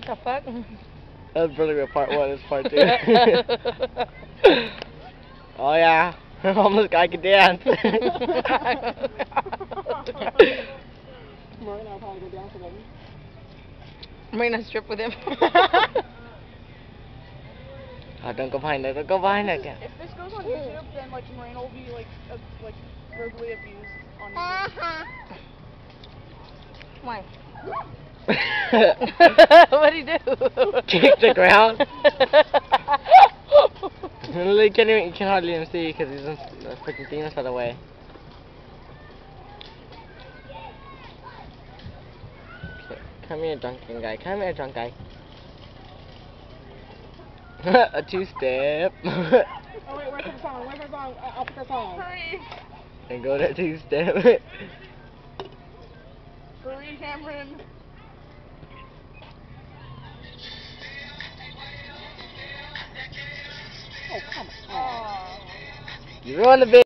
The fuck? That's really part 1, it's part 2. Oh yeah, homeless guy can dance. Martin, I'll probably go dance with him. I'm gonna strip with him. Oh, don't go behind it, don't go behind it. If this goes on YouTube, then like Marine will be like verbally abused on YouTube. Why? What'd he do? Kick the ground. You can hardly even see because he's in the freaking thing out of the way. Come here, drunken guy. Come here, drunk guy. A two-step. Oh wait, where's the song? Where's the song? I'll put the song. Hurry. And go to two-step. Hurry, Cameron. Oh, come on. You ruined the video.